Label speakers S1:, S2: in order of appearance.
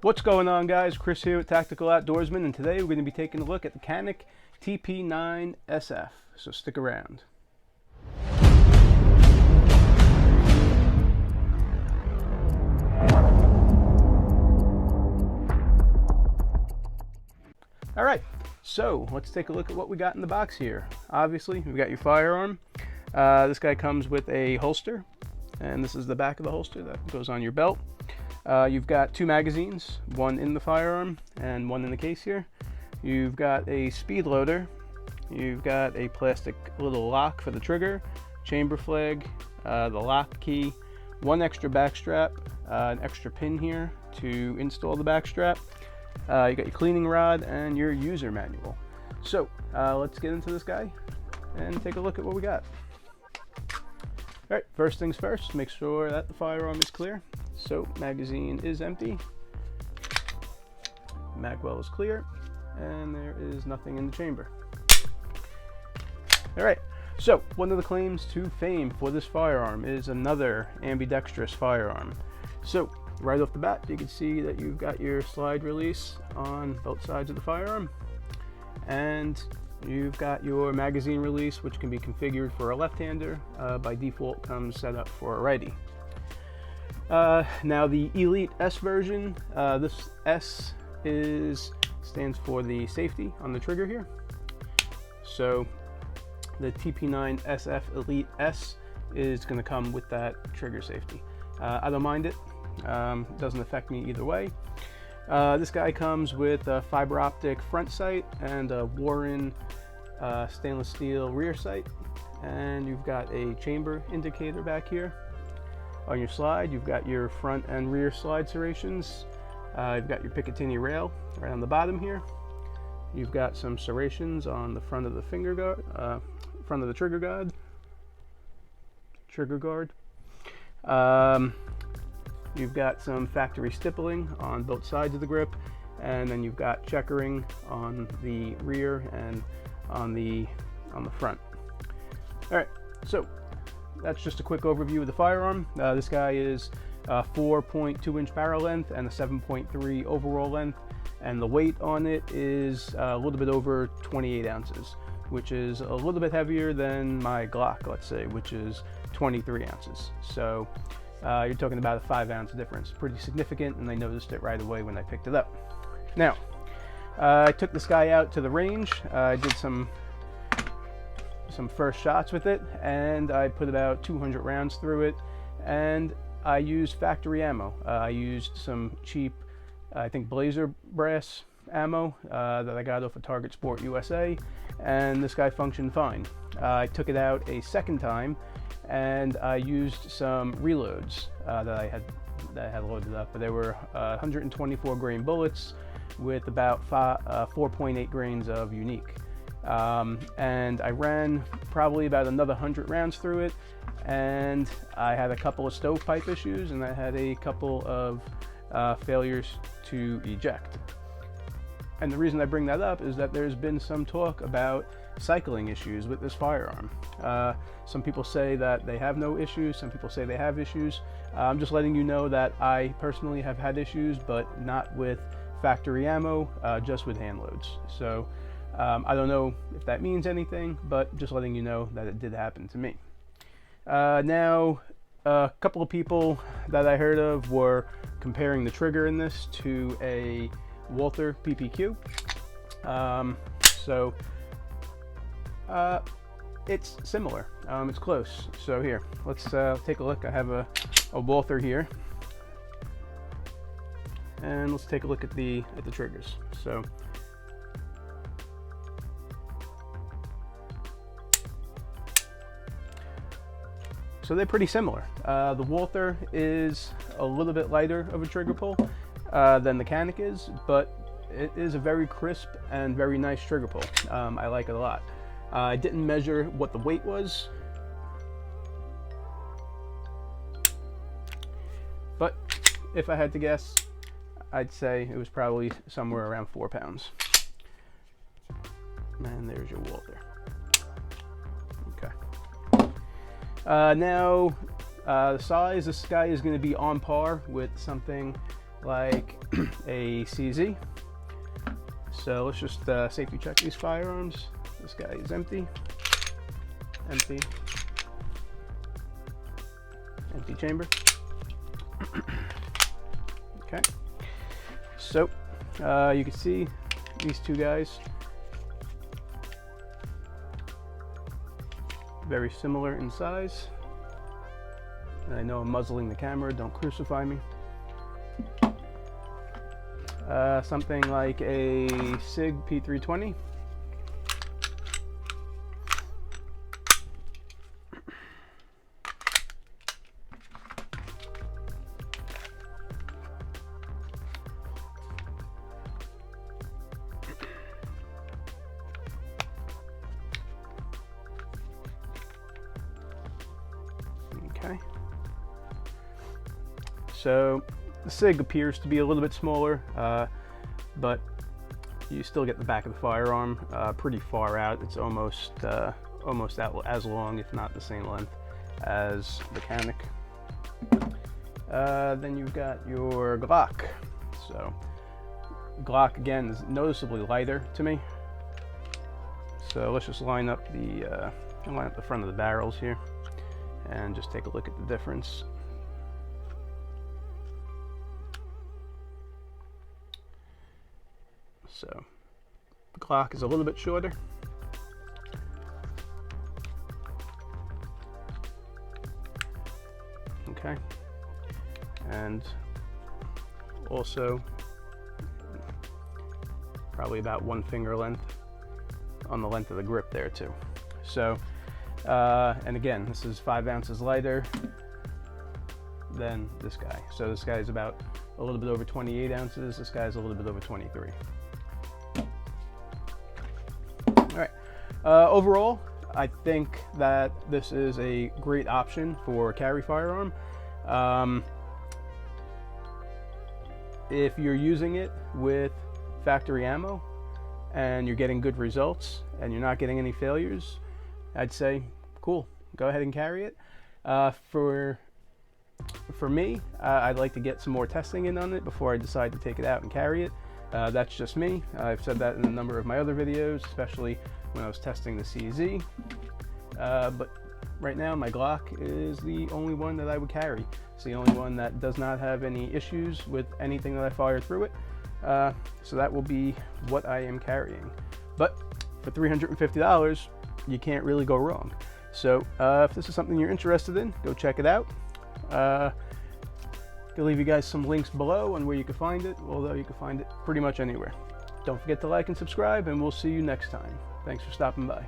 S1: What's going on, guys? Chris here with Tactical Outdoorsman, and today we're going to be taking a look at the Canik TP9SF, so stick around. Alright, so let's take a look at what we got in the box here. Obviously, we've got your firearm. This guy comes with a holster, and this is the back of the holster that goes on your belt. You've got two magazines, one in the firearm and one in the case here. You've got a speed loader. You've got a plastic little lock for the trigger, chamber flag, the lock key, one extra back strap, an extra pin here to install the back strap. You got your cleaning rod and your user manual. So let's get into this guy and take a look at what we got. All right, first things first, make sure that the firearm is clear. So magazine is empty, mag well is clear, and there is nothing in the chamber. All right, so one of the claims to fame for this firearm is another ambidextrous firearm. So right off the bat, you can see that you've got your slide release on both sides of the firearm, and you've got your magazine release, which can be configured for a left-hander. By default comes set up for a righty. Now the Elite-S version, this S stands for the safety on the trigger here. So the TP9SF Elite-S is going to come with that trigger safety. I don't mind it. Doesn't affect me either way. This guy comes with a fiber optic front sight and a Warren stainless steel rear sight, and you've got a chamber indicator back here. On your slide, you've got your front and rear slide serrations. You've got your Picatinny rail right on the bottom here. You've got some serrations on the front of the finger guard, front of the trigger guard. You've got some factory stippling on both sides of the grip, and then you've got checkering on the rear and on the front. All right, so that's just a quick overview of the firearm. This guy is 4.2 inch barrel length and a 7.3 overall length, and the weight on it is a little bit over 28 ounces, which is a little bit heavier than my Glock, let's say, which is 23 ounces. So you're talking about a 5-ounce difference. Pretty significant, and I noticed it right away when I picked it up. Now, I took this guy out to the range. I did some first shots with it, and I put about 200 rounds through it, and I used factory ammo. I used some cheap, I think, Blazer brass ammo that I got off of Target Sport USA, and this guy functioned fine. I took it out a second time, and I used some reloads that I had loaded up. But they were 124 grain bullets with about 4.8 grains of unique. And I ran probably about another 100 rounds through it, and I had a couple of stovepipe issues, and I had a couple of failures to eject. And the reason I bring that up is that there's been some talk about cycling issues with this firearm. Some people say that they have no issues, some people say they have issues. I'm just letting you know that I personally have had issues, but not with factory ammo, just with hand loads. So I don't know if that means anything, but just letting you know that it did happen to me. Now, a couple of people that I heard of were comparing the trigger in this to a Walther PPQ. It's similar. It's close. So here, let's take a look. I have a Walther here, and let's take a look at the triggers. So they're pretty similar. The Walther is a little bit lighter of a trigger pull than the Canik is, but it is a very crisp and very nice trigger pull. I like it a lot. I didn't measure what the weight was, but if I had to guess, I'd say it was probably somewhere around 4 pounds. And there's your Walther. Okay. Now, the size, this guy is going to be on par with something like a CZ. So let's just safety check these firearms. This guy is empty, empty, empty chamber. Okay, so you can see these two guys, very similar in size. And I know I'm muzzling the camera, don't crucify me. Something like a SIG P320. Okay. So the SIG appears to be a little bit smaller, but you still get the back of the firearm pretty far out. It's almost as long, if not the same length as the Canik. Then you've got your Glock. So Glock again is noticeably lighter to me. So let's just line up the front of the barrels here and just take a look at the difference. So the Glock is a little bit shorter. Okay, and also probably about 1 finger length on the length of the grip there too. So and again, this is 5 ounces lighter than this guy. So this guy is about a little bit over 28 ounces. This guy is a little bit over 23. All right. Overall, I think that this is a great option for carry firearm. If you're using it with factory ammo and you're getting good results and you're not getting any failures, I'd say cool, go ahead and carry it. For me, I'd like to get some more testing in on it before I decide to take it out and carry it. That's just me. I've said that in a number of my other videos, especially when I was testing the CZ. But right now, my Glock is the only one that I would carry. It's the only one that does not have any issues with anything that I fire through it. So that will be what I am carrying. But for $350, you can't really go wrong. So if this is something you're interested in, go check it out. I'll leave you guys some links below on where you can find it, although you can find it pretty much anywhere. Don't forget to like and subscribe, and we'll see you next time. Thanks for stopping by.